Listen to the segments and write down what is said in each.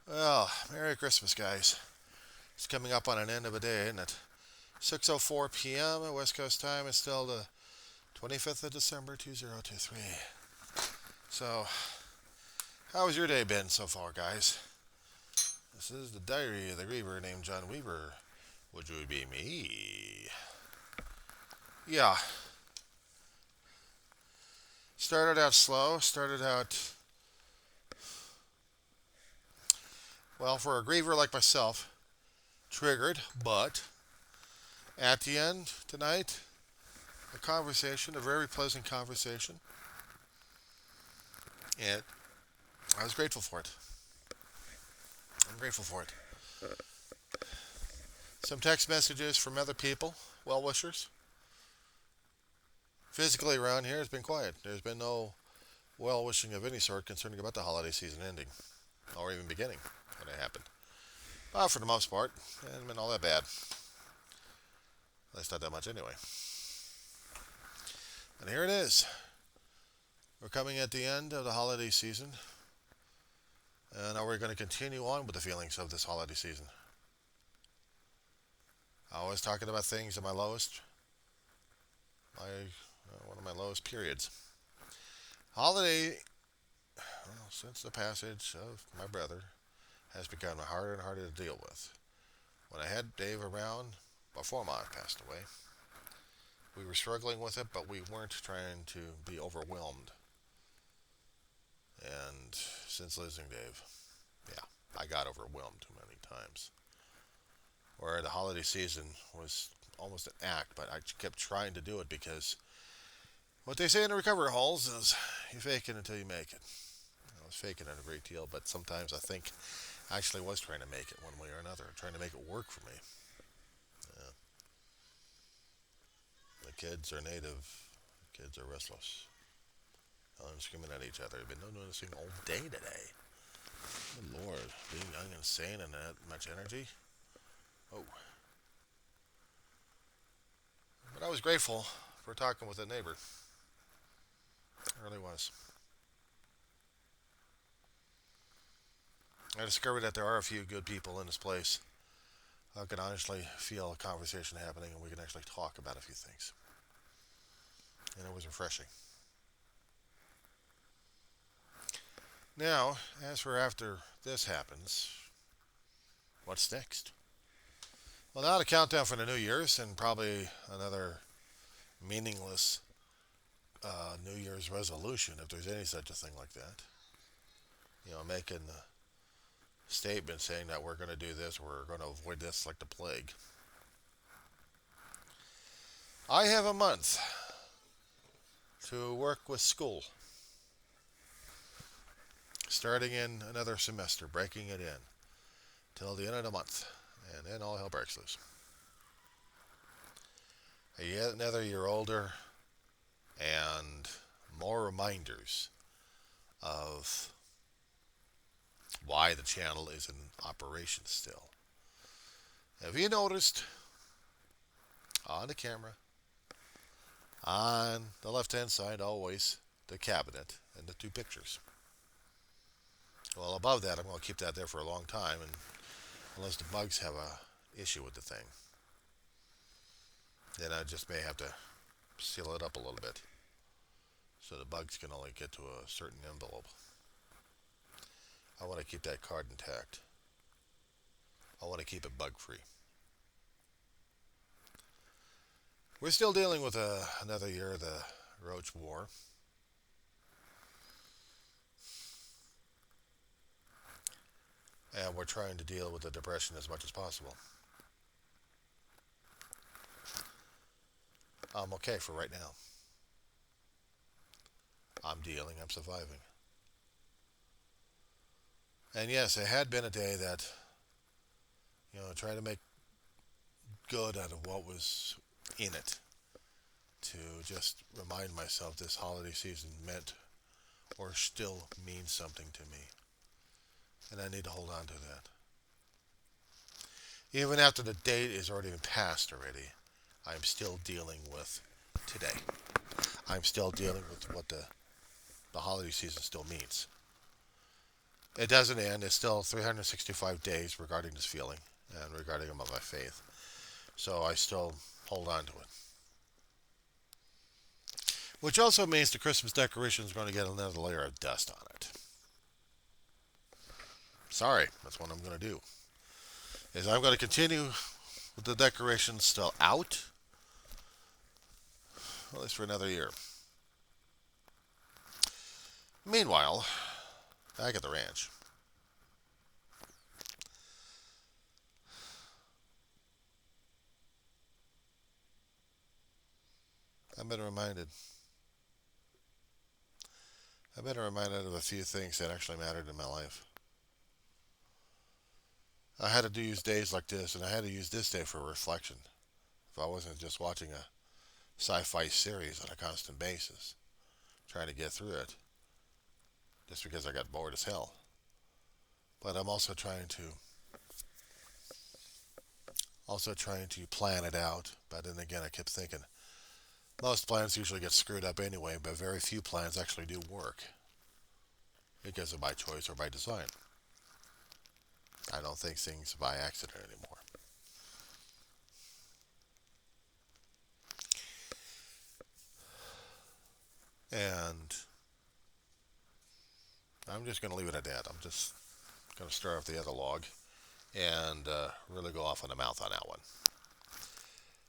Well, Merry Christmas, guys. It's coming up on an end of a day, and at 6:04 p.m. at West Coast time, it's still the 25th of December, 2023. So, how has your day been so far, guys? This is the diary of the Griever named John Weaver, which would be me. Yeah, started out slow. Started out, well, for a griever like myself, triggered, but at the end tonight, a very pleasant conversation, and I was grateful for it. I'm grateful for it. Some text messages from other people, well wishers. Physically around here has been quiet. There's been no well wishing of any sort concerning about the holiday season ending, or even beginning when it happened. For the most part, it hasn't been all that bad. At least not that much anyway. And here it is. We're coming at the end of the holiday season. And now we're going to continue on with the feelings of this holiday season. I was talking about things at my lowest, one of my lowest periods. Holiday, well, since the passage of my brother, has become harder and harder to deal with. When I had Dave around before Mom passed away, we were struggling with it, but we weren't trying to be overwhelmed. And since losing Dave, yeah, I got overwhelmed too many times. Where the holiday season was almost an act, but I kept trying to do it because what they say in the recovery halls is you fake it until you make it. I was faking it a great deal, but sometimes I think I actually was trying to make it one way or another, trying to make it work for me. Yeah. The kids are native. The kids are restless. I'm screaming at each other. I've been noticing all day today. Good Lord, being young and sane and that much energy. Oh. But I was grateful for talking with a neighbor. I really was. I discovered that there are a few good people in this place. I can honestly feel a conversation happening and we can actually talk about a few things. And it was refreshing. Now, as for after this happens, what's next? Well, now the countdown for the New Year's and probably another meaningless New Year's resolution, if there's any such a thing like that. Making a statement saying that we're going to do this, we're going to avoid this like the plague. I have a month to work with school, starting in another semester, breaking it in till the end of the month, and then all hell breaks loose. Yet another year older, and more reminders of why the channel is in operation still. Have you noticed on the camera, on the left hand side, always the cabinet and the two pictures? Well, above that, I'm going to keep that there for a long time, and unless the bugs have a issue with the thing, then I just may have to seal it up a little bit so the bugs can only get to a certain envelope. I want to keep that card intact. I want to keep it bug free. We're still dealing with another year of the Roach War. And we're trying to deal with the depression as much as possible. I'm okay for right now. I'm dealing, I'm surviving. And yes, it had been a day that, tried to make good out of what was in it. To just remind myself this holiday season meant or still means something to me. And I need to hold on to that. Even after the date is already been passed already, I'm still dealing with today. I'm still dealing with what the holiday season still means. It doesn't end. It's still 365 days regarding this feeling and regarding my faith. So I still hold on to it. Which also means the Christmas decoration is going to get another layer of dust on it. Sorry, that's what I'm going to do. Is I'm going to continue with the decorations still out, at least for another year. Meanwhile, back at the ranch. I've been reminded. I've been reminded of a few things that actually mattered in my life. I had to use days like this, and I had to use this day for reflection. If I wasn't just watching a sci-fi series on a constant basis, trying to get through it, just because I got bored as hell. But I'm also trying to plan it out. But then again, I kept thinking most plans usually get screwed up anyway, but very few plans actually do work because of by choice or by design. I don't think things by accident anymore. And I'm just going to leave it at that. I'm just going to start off the other log and really go off on the mouth on that one.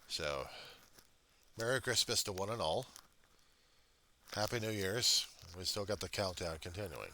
So, Merry Christmas to one and all. Happy New Year's. We still got the countdown continuing.